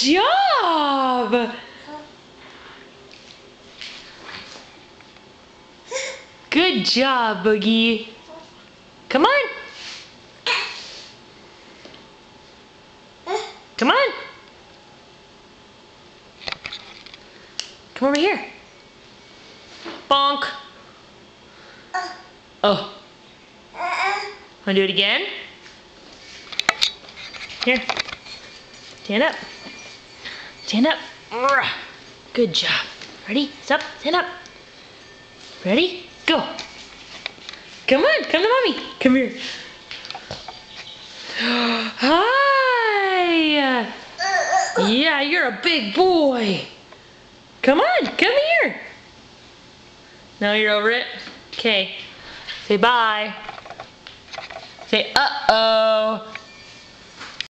job! Good job, Boogie. Come on. Come on. Come over here. Bonk. Oh. Wanna do it again? Here. Stand up. Stand up. Good job. Ready? Stop. Stand up. Ready? Go. Come on. Come to mommy. Come here. Hi. Yeah, you're a big boy. Come on. Come here. Now you're over it? Okay. Say bye. Say uh-oh.